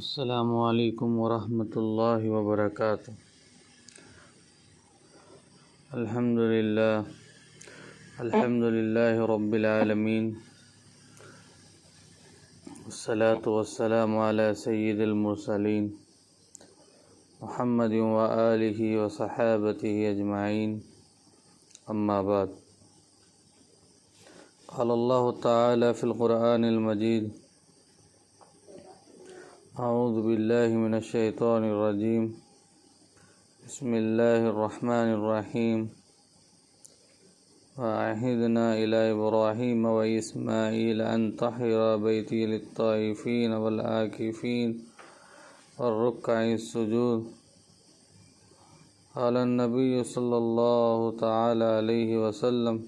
السلام علیکم ورحمۃ اللہ وبرکاتہ۔ الحمد للہ رب العالمین، والصلاة والسلام علی سید المرسلین محمد وآلہ وصحابتہ اجمعین، اما بعد۔ قال اللہ تعالی فی القرآن المجید: اعوذ باللہ من الشیطان الرجیم، بسم اللہ الرحمن الرحیم۔ وعهدنا إلى إبراهيم وإسماعيل أن طهر بيتي للطائفين والعاكفين والركع السجود۔ قال النبي صلى الله تعالى عليه وسلم: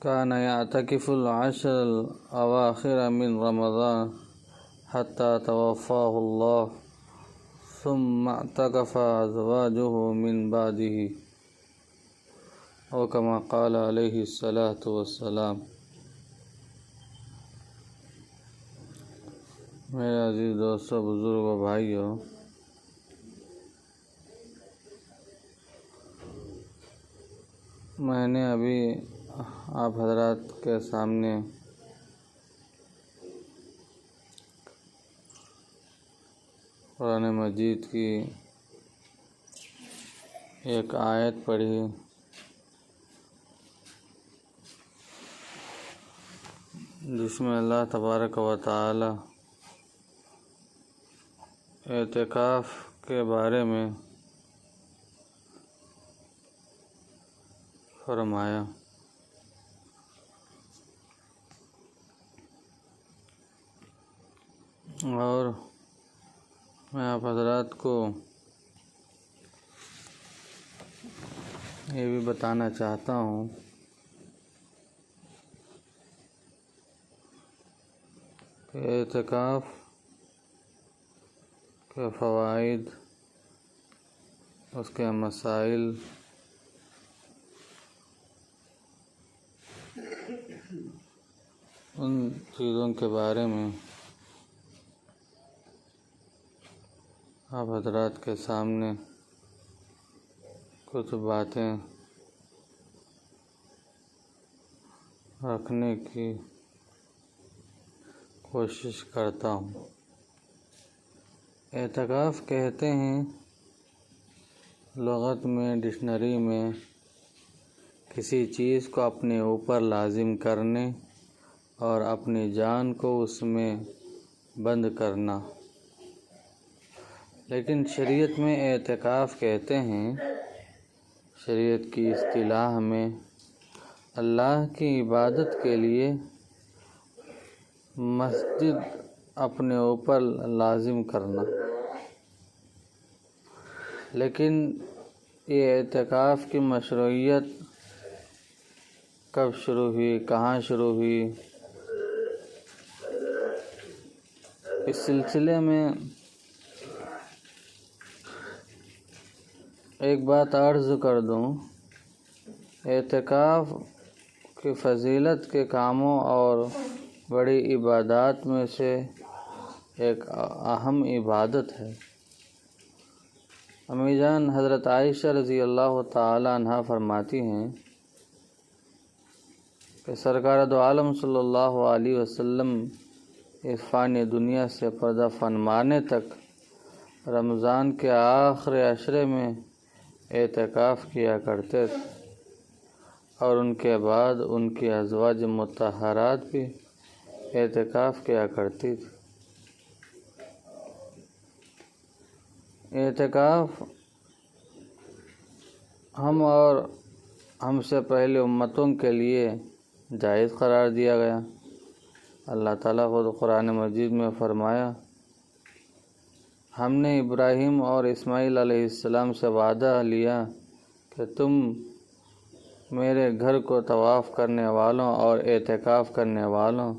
كان يعتكف العشر الأواخر من رمضان حتى توفاه الله، ثم اعتكف أزواجه من بعده، أو كما قال عليه الصلاة والسلام۔ میرے عزیز دوستو، بزرگوں، بھائیوں، میں نے ابھی آپ حضرات کے سامنے قرآن مجید کی ایک آیت پڑھی جس میں اللہ تبارک و تعالی اعتکاف کے بارے میں فرمایا۔ اور میں آپ حضرات کو یہ بھی بتانا چاہتا ہوں کہ اعتکاف کے فوائد، اس کے مسائل ان چیزوں کے بارے میں آپ حضرات کے سامنے کچھ باتیں رکھنے کی کوشش کرتا ہوں۔ اعتکاف کہتے ہیں لغت میں، ڈکشنری میں، کسی چیز کو اپنے اوپر لازم کرنے اور اپنی جان کو اس میں بند کرنا۔ لیکن شریعت میں اعتکاف کہتے ہیں، شریعت کی اصطلاح میں، اللہ کی عبادت کے لیے مسجد اپنے اوپر لازم کرنا۔ لیکن یہ اعتکاف کی مشروعیت کب شروع ہوئی، کہاں شروع ہوئی، اس سلسلے میں ایک بات عرض کر دوں۔ اعتکاف کی فضیلت کے کاموں اور بڑی عبادات میں سے ایک اہم عبادت ہے۔ امی جان حضرت عائشہ رضی اللہ تعالی عنہ فرماتی ہیں کہ سرکار دو عالم صلی اللہ علیہ وسلم اس فانی دنیا سے پردہ فرمانے تک رمضان کے آخری عشرے میں اعتکاف کیا کرتے تھے، اور ان کے بعد ان کی ازواج مطہرات بھی اعتکاف کیا کرتی تھی۔ اعتکاف ہم اور ہم سے پہلے امتوں کے لیے جائز قرار دیا گیا۔ اللہ تعالیٰ خود قرآن مجید میں فرمایا: ہم نے ابراہیم اور اسماعیل علیہ السلام سے وعدہ لیا کہ تم میرے گھر کو طواف کرنے والوں اور اعتکاف کرنے والوں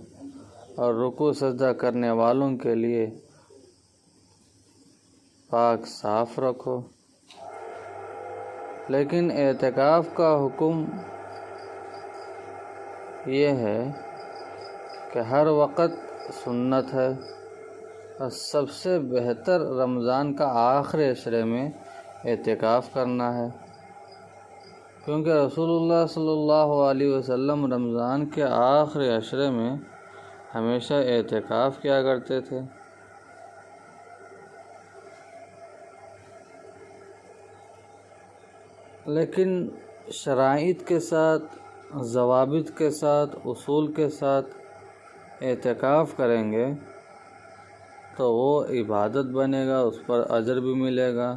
اور رکوع سجدہ کرنے والوں کے لیے پاک صاف رکھو۔ لیکن اعتکاف کا حکم یہ ہے کہ ہر وقت سنت ہے، اور سب سے بہتر رمضان کا آخری عشرے میں اعتکاف کرنا ہے، کیونکہ رسول اللہ صلی اللہ علیہ وسلم رمضان کے آخری عشرے میں ہمیشہ اعتکاف کیا کرتے تھے۔ لیکن شرائط کے ساتھ، ضوابط کے ساتھ، اصول کے ساتھ اعتکاف کریں گے تو وہ عبادت بنے گا، اس پر اجر بھی ملے گا۔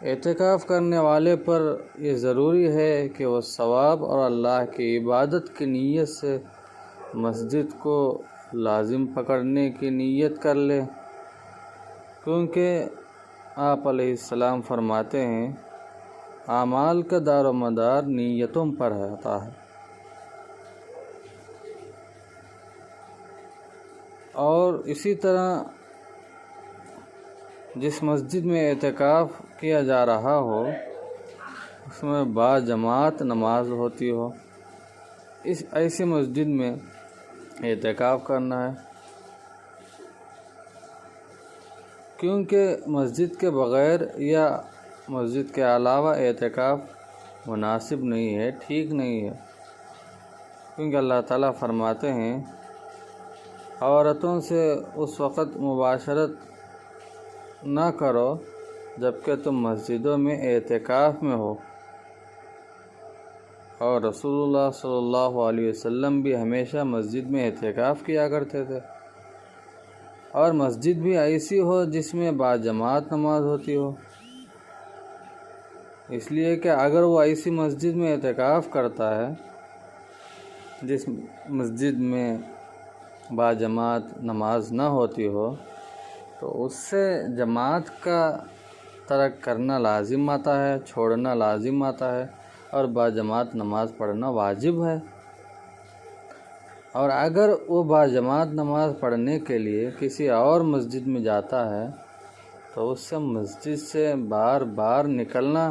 اعتکاف کرنے والے پر یہ ضروری ہے کہ وہ ثواب اور اللہ کی عبادت کی نیت سے مسجد کو لازم پکڑنے کی نیت کر لے، کیونکہ آپ علیہ السلام فرماتے ہیں اعمال کا دار و مدار نیتوں پر ہوتا ہے، اور اسی طرح جس مسجد میں اعتکاف کیا جا رہا ہو اس میں باجماعت نماز ہوتی ہو، اس ایسی مسجد میں اعتکاف کرنا ہے، کیونکہ مسجد کے بغیر یا مسجد کے علاوہ اعتکاف مناسب نہیں ہے، ٹھیک نہیں ہے، کیونکہ اللہ تعالیٰ فرماتے ہیں عورتوں سے اس وقت مباشرت نہ کرو جبکہ تم مسجدوں میں اعتکاف میں ہو، اور رسول اللہ صلی اللہ علیہ وسلم بھی ہمیشہ مسجد میں اعتکاف کیا کرتے تھے، اور مسجد بھی ایسی ہو جس میں باجماعت نماز ہوتی ہو، اس لیے کہ اگر وہ ایسی مسجد میں اعتکاف کرتا ہے جس مسجد میں باجماعت نماز نہ ہوتی ہو تو اس سے جماعت کا ترک کرنا لازم آتا ہے، چھوڑنا لازم آتا ہے، اور باجماعت نماز پڑھنا واجب ہے۔ اور اگر وہ باجماعت نماز پڑھنے کے لیے کسی اور مسجد میں جاتا ہے تو اس سے مسجد سے بار بار نکلنا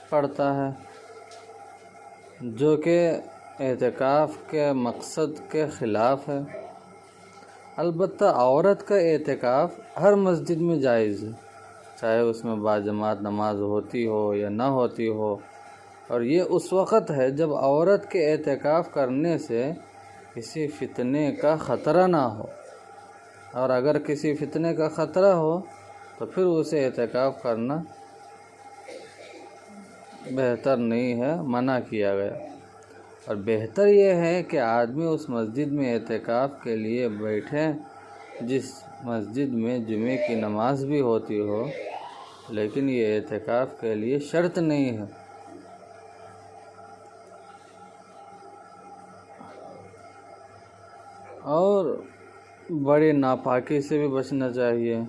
پڑتا ہے، جو کہ اعتکاف کے مقصد کے خلاف ہے۔ البتہ عورت کا اعتکاف ہر مسجد میں جائز ہے، چاہے اس میں باجماعت نماز ہوتی ہو یا نہ ہوتی ہو، اور یہ اس وقت ہے جب عورت کے اعتکاف کرنے سے کسی فتنے کا خطرہ نہ ہو، اور اگر کسی فتنے کا خطرہ ہو تو پھر اسے اعتکاف کرنا بہتر نہیں ہے، منع کیا گیا۔ اور بہتر یہ ہے کہ آدمی اس مسجد میں اعتکاف کے لیے بیٹھے جس مسجد میں جمعے کی نماز بھی ہوتی ہو، لیکن یہ اعتکاف کے لیے شرط نہیں ہے۔ اور بڑی ناپاکی سے بھی بچنا چاہیے،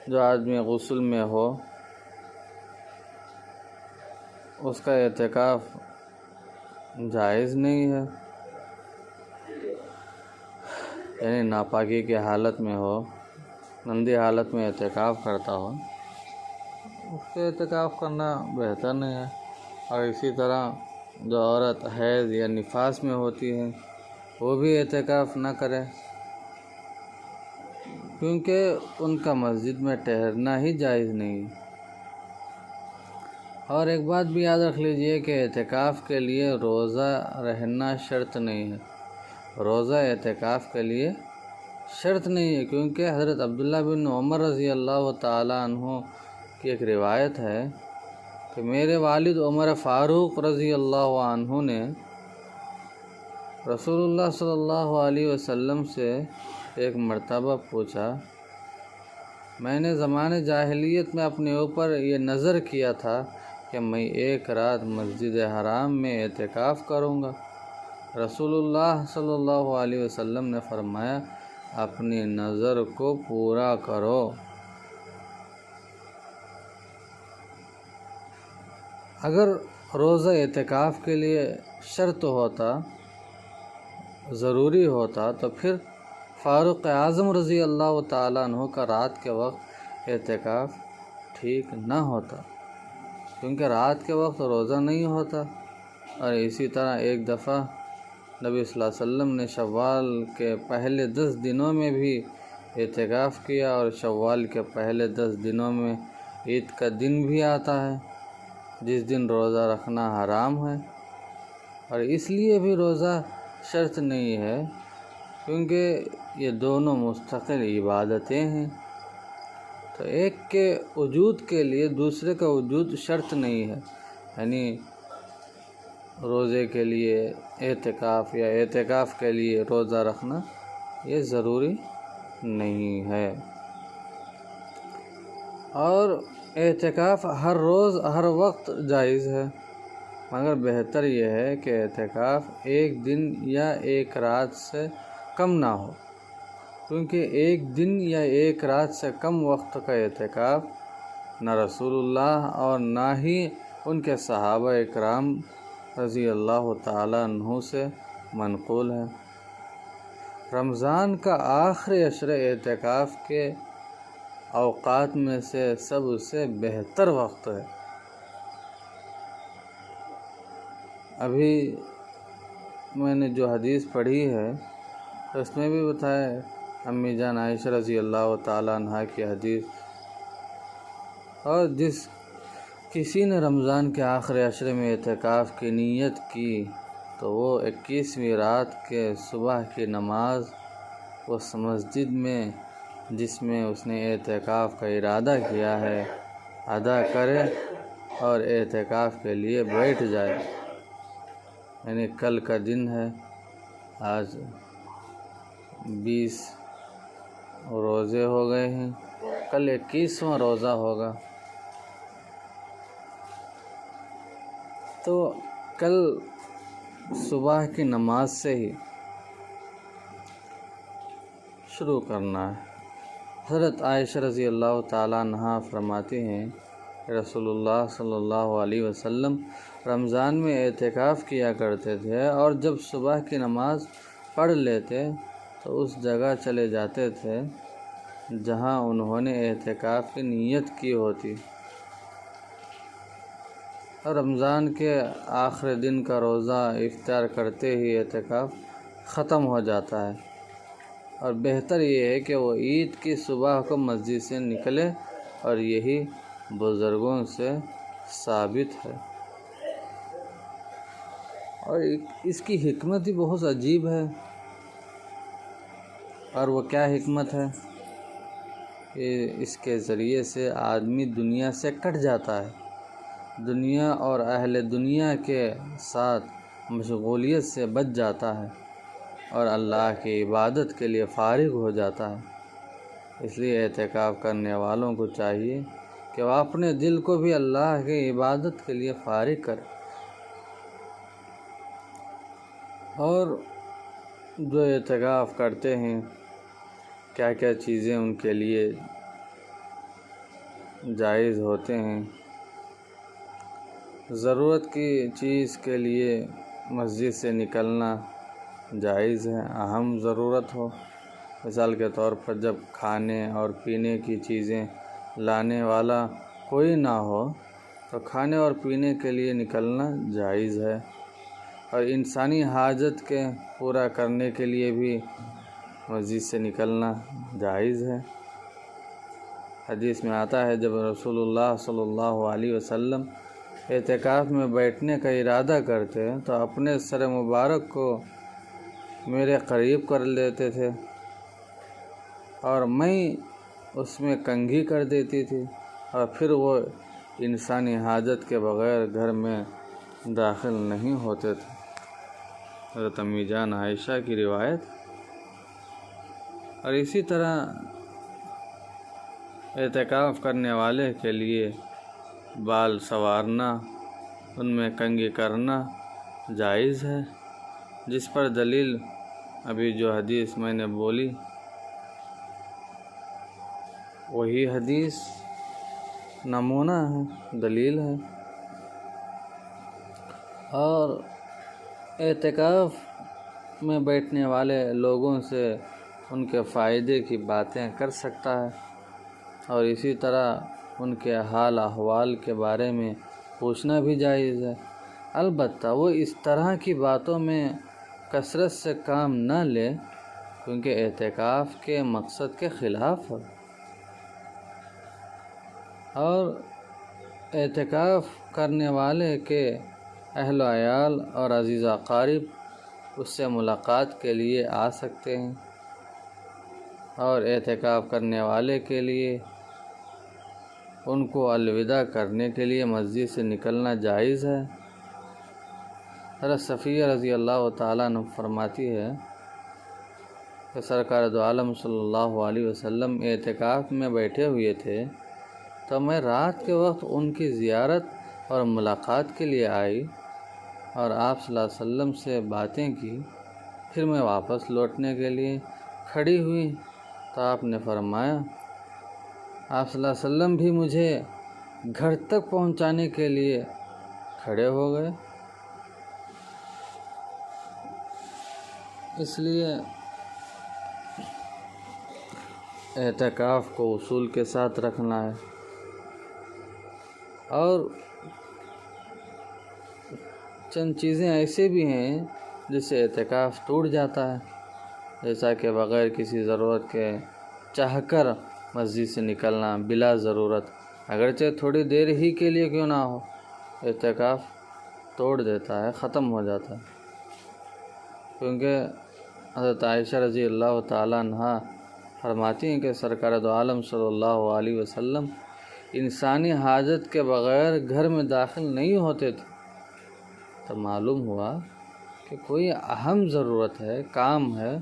جو آدمی غسل میں ہو اس کا اعتکاف جائز نہیں ہے، یعنی ناپاکی کی حالت میں ہو، گندی حالت میں اعتکاف کرتا ہو، اس سے اعتکاف کرنا بہتر نہیں ہے۔ اور اسی طرح جو عورت حیض یا نفاس میں ہوتی ہے وہ بھی اعتکاف نہ کرے، کیونکہ ان کا مسجد میں ٹھہرنا ہی جائز نہیں۔ اور ایک بات بھی یاد رکھ لیجئے کہ اعتکاف کے لیے روزہ رہنا شرط نہیں ہے، روزہ اعتکاف کے لیے شرط نہیں ہے، کیونکہ حضرت عبداللہ بن عمر رضی اللہ تعالیٰ عنہ کی ایک روایت ہے کہ میرے والد عمر فاروق رضی اللہ عنہ نے رسول اللہ صلی اللہ علیہ وسلم سے ایک مرتبہ پوچھا، میں نے زمانے جاہلیت میں اپنے اوپر یہ نظر کیا تھا کہ میں ایک رات مسجد حرام میں اعتکاف کروں گا۔ رسول اللہ صلی اللہ علیہ وسلم نے فرمایا، اپنی نظر کو پورا کرو۔ اگر روزہ اعتکاف کے لیے شرط ہوتا، ضروری ہوتا، تو پھر فاروق اعظم رضی اللہ تعالیٰ عنہ کا رات کے وقت اعتکاف ٹھیک نہ ہوتا، کیونکہ رات کے وقت روزہ نہیں ہوتا، اور اسی طرح ایک دفعہ نبی صلی اللہ علیہ وسلم نے شوال کے پہلے 10 دنوں میں بھی اعتکاف کیا، اور شوال کے پہلے 10 دنوں میں عید کا دن بھی آتا ہے جس دن روزہ رکھنا حرام ہے، اور اس لیے بھی روزہ شرط نہیں ہے کیونکہ یہ دونوں مستقل عبادتیں ہیں، تو ایک کے وجود کے لیے دوسرے کا وجود شرط نہیں ہے، یعنی روزے کے لیے اعتکاف یا اعتکاف کے لیے روزہ رکھنا یہ ضروری نہیں ہے۔ اور اعتکاف ہر روز ہر وقت جائز ہے، مگر بہتر یہ ہے کہ اعتکاف ایک دن یا ایک رات سے کم نہ ہو، کیونکہ ایک دن یا ایک رات سے کم وقت کا اعتکاف نہ رسول اللہ اور نہ ہی ان کے صحابہ اکرام رضی اللہ تعالیٰ عنہ سے منقول ہے۔ رمضان کا آخری عشرہ اعتکاف کے اوقات میں سے سب سے بہتر وقت ہے۔ ابھی میں نے جو حدیث پڑھی ہے اس میں بھی بتایا ہے، امی جان عائشہ رضی اللہ تعالیٰ عنہ کی حدیث، اور جس کسی نے رمضان کے آخری عشرے میں اعتکاف کی نیت کی تو وہ 21ویں رات کے صبح کی نماز اس مسجد میں جس میں اس نے اعتکاف کا ارادہ کیا ہے ادا کرے اور اعتکاف کے لیے بیٹھ جائے۔ یعنی کل کا دن ہے، آج 20 روزے ہو گئے ہیں، کل 21واں روزہ ہوگا، تو کل صبح کی نماز سے ہی شروع کرنا ہے۔ حضرت عائشہ رضی اللہ تعالیٰ عنہ فرماتی ہیں کہ رسول اللہ صلی اللہ علیہ وسلم رمضان میں اعتکاف کیا کرتے تھے، اور جب صبح کی نماز پڑھ لیتے تو اس جگہ چلے جاتے تھے جہاں انہوں نے اعتکاف کی نیت کی ہوتی، اور رمضان کے آخری دن کا روزہ افطار کرتے ہی اعتکاف ختم ہو جاتا ہے۔ اور بہتر یہ ہے کہ وہ عید کی صبح کو مسجد سے نکلے، اور یہی بزرگوں سے ثابت ہے۔ اور اس کی حکمت بھی بہت عجیب ہے، اور وہ کیا حکمت ہے کہ اس کے ذریعے سے آدمی دنیا سے کٹ جاتا ہے، دنیا اور اہل دنیا کے ساتھ مشغولیت سے بچ جاتا ہے، اور اللہ کی عبادت کے لیے فارغ ہو جاتا ہے۔ اس لیے اعتکاف کرنے والوں کو چاہیے کہ وہ اپنے دل کو بھی اللہ کی عبادت کے لیے فارغ کرے، اور جو اعتکاف کرتے ہیں کیا کیا چیزیں ان کے لیے جائز ہوتے ہیں۔ ضرورت کی چیز کے لیے مسجد سے نکلنا جائز ہے، اہم ضرورت ہو، مثال کے طور پر جب کھانے اور پینے کی چیزیں لانے والا کوئی نہ ہو تو کھانے اور پینے کے لیے نکلنا جائز ہے، اور انسانی حاجت کے پورا کرنے کے لیے بھی مسجد سے نکلنا جائز ہے۔ حدیث میں آتا ہے جب رسول اللہ صلی اللہ علیہ وسلم اعتکاف میں بیٹھنے کا ارادہ کرتے تو اپنے سر مبارک کو میرے قریب کر لیتے تھے، اور میں اس میں کنگھی کر دیتی تھی، اور پھر وہ انسانی حاجت کے بغیر گھر میں داخل نہیں ہوتے تھے۔ حضرت امی جان عائشہ کی روایت۔ اور اسی طرح اعتکاف کرنے والے کے لیے بال سنوارنا، ان میں کنگھی کرنا جائز ہے، جس پر دلیل ابھی جو حدیث میں نے بولی وہی حدیث نمونہ ہے، دلیل ہے۔ اور اعتکاف میں بیٹھنے والے لوگوں سے ان کے فائدے کی باتیں کر سکتا ہے، اور اسی طرح ان کے حال احوال کے بارے میں پوچھنا بھی جائز ہے، البتہ وہ اس طرح کی باتوں میں کثرت سے کام نہ لے کیونکہ اعتکاف کے مقصد کے خلاف ہو، اور اعتکاف کرنے والے کے اہل و عیال اور عزیز و اقارب اس سے ملاقات کے لیے آ سکتے ہیں، اور اعتکاف کرنے والے کے لیے ان کو الوداع کرنے کے لیے مسجد سے نکلنا جائز ہے۔ حضرت صفیہ رضی اللہ تعالیٰ عنہ فرماتی ہے کہ سرکار دو عالم صلی اللہ علیہ وسلم اعتکاف میں بیٹھے ہوئے تھے تو میں رات کے وقت ان کی زیارت اور ملاقات کے لیے آئی اور آپ صلی اللہ علیہ وسلم سے باتیں کی۔ پھر میں واپس لوٹنے کے لیے کھڑی ہوئی تو آپ نے فرمایا، آپ صلی اللہ علیہ وسلم بھی مجھے گھر تک پہنچانے کے لیے کھڑے ہو گئے۔ اس لیے اعتکاف کو اصول کے ساتھ رکھنا ہے، اور چند چیزیں ایسے بھی ہیں جس سے اعتکاف ٹوٹ جاتا ہے، جیسا کہ بغیر کسی ضرورت کے چاہ کر مسجد سے نکلنا بلا ضرورت، اگرچہ تھوڑی دیر ہی کے لیے کیوں نہ ہو، اعتکاف توڑ دیتا ہے، ختم ہو جاتا ہے۔ کیونکہ حضرت عائشہ رضی اللہ تعالیٰ عنہا فرماتی ہیں کہ سرکار دو عالم صلی اللہ علیہ وسلم انسانی حاجت کے بغیر گھر میں داخل نہیں ہوتے تھے، تو معلوم ہوا کہ کوئی اہم ضرورت ہے، کام ہے،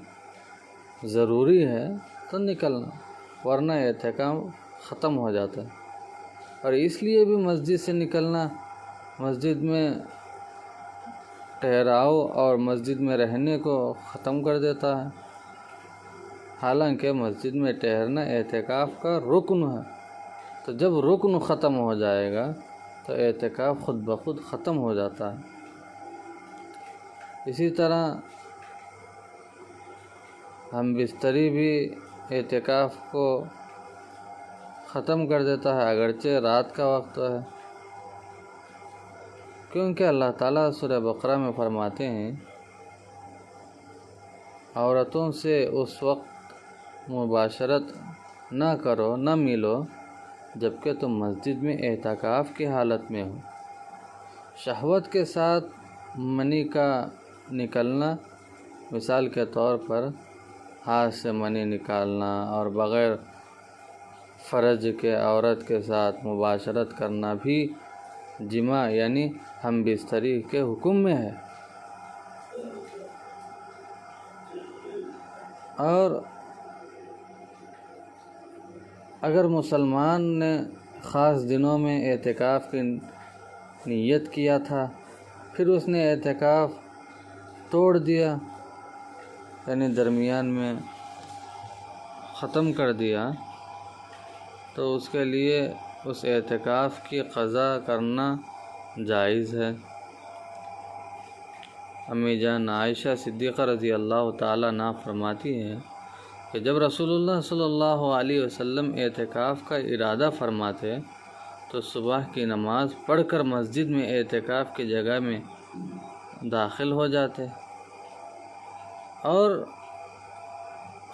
ضروری ہے تو نکلنا، ورنہ اعتکاف ختم ہو جاتا ہے۔ اور اس لیے بھی مسجد سے نکلنا مسجد میں ٹھہراؤ اور مسجد میں رہنے کو ختم کر دیتا ہے، حالانکہ مسجد میں ٹھہرنا اعتکاف کا رکن ہے، تو جب رکن ختم ہو جائے گا تو اعتکاف خود بخود ختم ہو جاتا ہے۔ اسی طرح ہم بستری بھی اعتکاف کو ختم کر دیتا ہے، اگرچہ رات کا وقت ہے، کیونکہ اللہ تعالیٰ سورہ بقرہ میں فرماتے ہیں، عورتوں سے اس وقت مباشرت نہ کرو، نہ ملو جبکہ تم مسجد میں اعتکاف کی حالت میں ہو۔ شہوت کے ساتھ منی کا نکلنا، مثال کے طور پر ہاتھ سے منی نکالنا اور بغیر فرج کے عورت کے ساتھ مباشرت کرنا بھی جماع یعنی ہم بستری کے حکم میں ہے۔ اور اگر مسلمان نے خاص دنوں میں اعتکاف کی نیت کیا تھا، پھر اس نے اعتکاف توڑ دیا یعنی درمیان میں ختم کر دیا، تو اس کے لیے اس اعتکاف کی قضا کرنا جائز ہے۔ امی جان عائشہ صدیقہ رضی اللہ تعالیٰ عنہا فرماتی ہیں کہ جب رسول اللہ صلی اللہ علیہ وسلم اعتکاف کا ارادہ فرماتے تو صبح کی نماز پڑھ کر مسجد میں اعتکاف کی جگہ میں داخل ہو جاتے، اور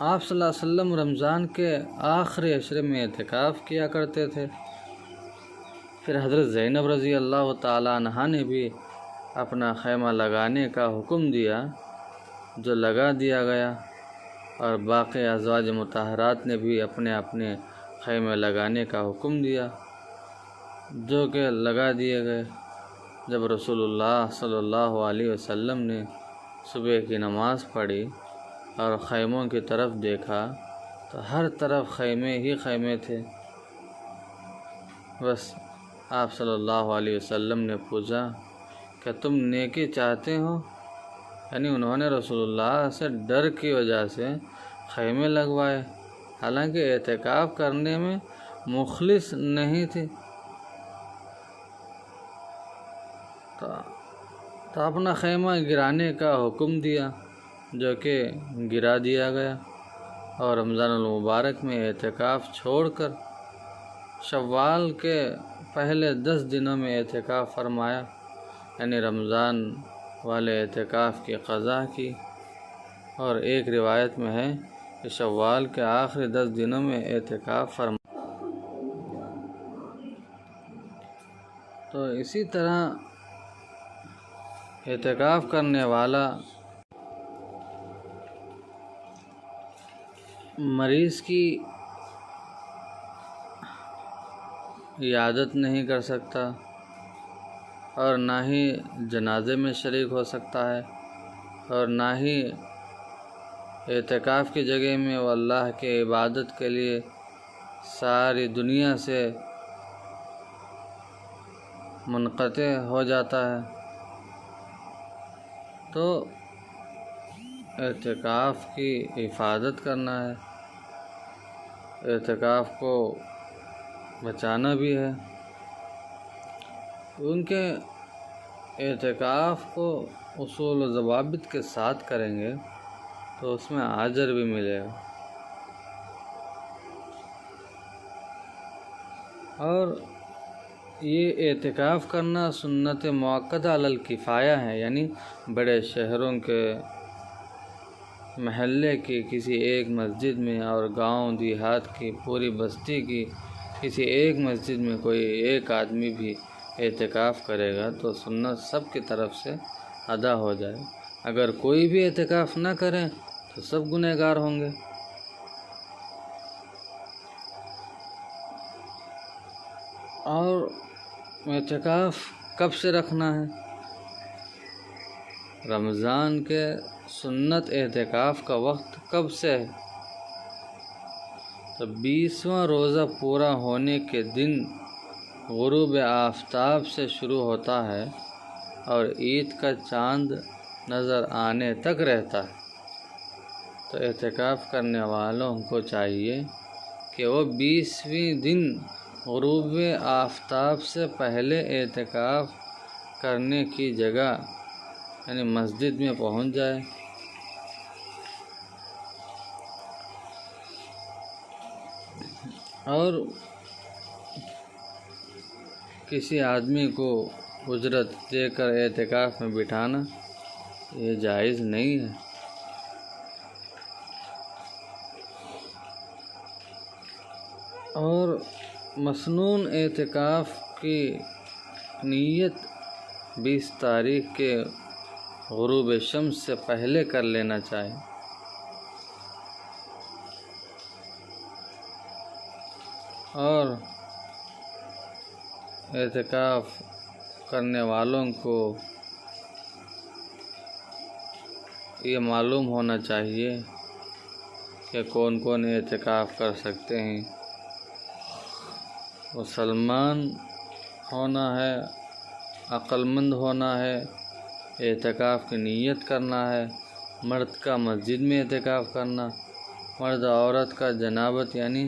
آپ صلی اللہ علیہ وسلم رمضان کے آخری عشرے میں اعتکاف کیا کرتے تھے۔ پھر حضرت زینب رضی اللہ تعالیٰ عنہا نے بھی اپنا خیمہ لگانے کا حکم دیا، جو لگا دیا گیا، اور باقی ازواج مطہرات نے بھی اپنے اپنے خیمے لگانے کا حکم دیا، جو کہ لگا دیے گئے۔ جب رسول اللہ صلی اللہ علیہ وسلم نے صبح کی نماز پڑھی اور خیموں کی طرف دیکھا تو ہر طرف خیمے ہی خیمے تھے۔ بس آپ صلی اللہ علیہ وسلم نے پوچھا کہ تم نیکی چاہتے ہو؟ یعنی انہوں نے رسول اللہ سے ڈر کی وجہ سے خیمے لگوائے، حالانکہ اعتکاف کرنے میں مخلص نہیں تھی، تو اپنا خیمہ گرانے کا حکم دیا، جو کہ گرا دیا گیا، اور رمضان المبارک میں اعتکاف چھوڑ کر شوال کے پہلے 10 دنوں میں اعتکاف فرمایا، یعنی رمضان والے اعتکاف کی قضا کی، اور ایک روایت میں ہے کہ شوال کے آخری 10 دنوں میں اعتکاف فرمایا۔ تو اسی طرح اعتکاف کرنے والا مریض کی عیادت نہیں کر سکتا اور نہ ہی جنازے میں شریک ہو سکتا ہے، اور نہ ہی اعتکاف کی جگہ میں وہ اللہ کے عبادت کے لیے ساری دنیا سے منقطع ہو جاتا ہے۔ تو اعتکاف کی حفاظت کرنا ہے، اعتکاف کو بچانا بھی ہے، کیونکہ اعتکاف کو اصول و ضوابط کے ساتھ کریں گے تو اس میں اجر بھی ملے گا۔ اور یہ اعتکاف کرنا سنت مؤکدہ علی الکفایہ ہے، یعنی بڑے شہروں کے محلے کی کسی ایک مسجد میں اور گاؤں دیہات کی پوری بستی کی کسی ایک مسجد میں کوئی ایک آدمی بھی اعتکاف کرے گا تو سنت سب کی طرف سے ادا ہو جائے۔ اگر کوئی بھی اعتکاف نہ کرے تو سب گنہگار ہوں گے۔ اور اعتکاف کب سے رکھنا ہے؟ رمضان کے سنت اعتکاف کا وقت کب سے ہے؟ تو 20واں روزہ پورا ہونے کے دن غروب آفتاب سے شروع ہوتا ہے اور عید کا چاند نظر آنے تک رہتا ہے۔ تو اعتکاف کرنے والوں کو چاہیے کہ وہ 20ویں دن غروب آفتاب سے پہلے اعتکاف کرنے کی جگہ یعنی مسجد میں پہنچ جائے۔ اور کسی آدمی کو اجرت دے کر اعتکاف میں بٹھانا یہ جائز نہیں ہے۔ اور مسنون اعتکاف کی نیت 20 تاریخ کے غروب شمس سے پہلے کر لینا چاہیے۔ اور اعتکاف کرنے والوں کو یہ معلوم ہونا چاہیے کہ کون کون اعتکاف کر سکتے ہیں۔ مسلمان ہونا ہے، عقل مند ہونا ہے، اعتکاف کی نیت کرنا ہے، مرد کا مسجد میں اعتکاف کرنا، مرد عورت کا جنابت یعنی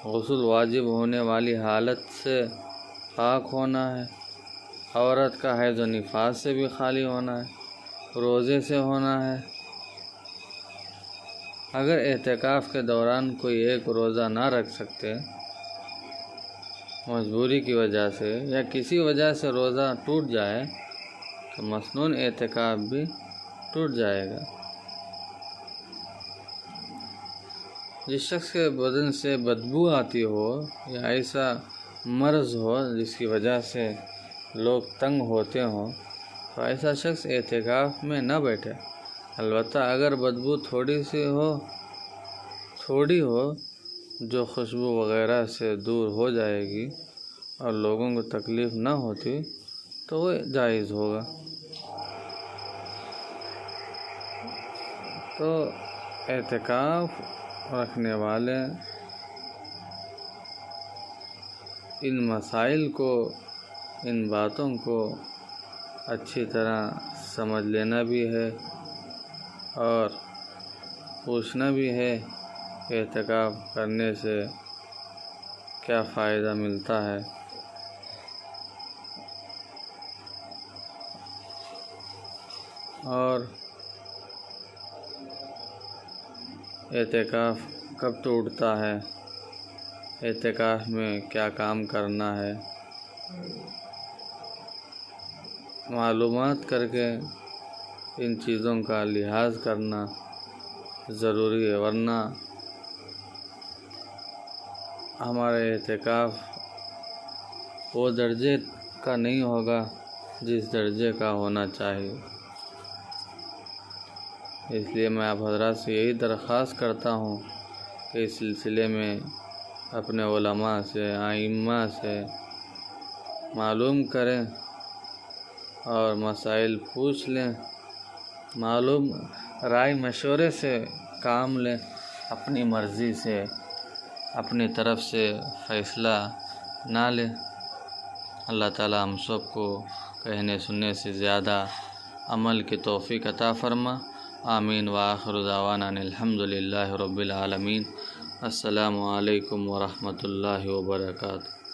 غسل واجب ہونے والی حالت سے پاک ہونا ہے، عورت کا حیض و نفاس سے بھی خالی ہونا ہے، روزے سے ہونا ہے۔ اگر اعتکاف کے دوران کوئی ایک روزہ نہ رکھ سکتے، مجبوری کی وجہ سے یا کسی وجہ سے روزہ ٹوٹ جائے تو مسنون اعتکاف بھی ٹوٹ جائے گا۔ جس شخص کے بدن سے بدبو آتی ہو یا ایسا مرض ہو جس کی وجہ سے لوگ تنگ ہوتے ہوں تو ایسا شخص اعتکاف میں نہ بیٹھے۔ البتہ اگر بدبو تھوڑی ہو جو خوشبو وغیرہ سے دور ہو جائے گی اور لوگوں کو تکلیف نہ ہوتی تو وہ جائز ہوگا۔ تو اعتکاف رکھنے والے ان مسائل کو، ان باتوں کو اچھی طرح سمجھ لینا بھی ہے اور پوچھنا بھی ہے کہ اعتکاف کرنے سے کیا فائدہ ملتا ہے۔ اور اعتکاف کب ٹوٹتا ہے، اعتکاف میں کیا کام کرنا ہے۔ معلومات کر کے ان چیزوں کا لحاظ کرنا ضروری ہے، ورنہ ہمارا اعتکاف وہ درجے کا نہیں ہوگا جس درجے کا ہونا چاہیے۔ اس لیے میں آپ حضرات سے یہی درخواست کرتا ہوں کہ اس سلسلے میں اپنے علماء سے، ائمہ سے معلوم کریں اور مسائل پوچھ لیں، معلوم رائے مشورے سے کام لیں، اپنی مرضی سے اپنی طرف سے فیصلہ نہ لیں۔ اللہ تعالی ہم سب کو کہنے سننے سے زیادہ عمل کی توفیق عطا فرما۔ آمین وآخر دعوانا ان الحمد للہ رب العالمین۔ السلام علیکم ورحمۃ اللہ وبرکاتہ۔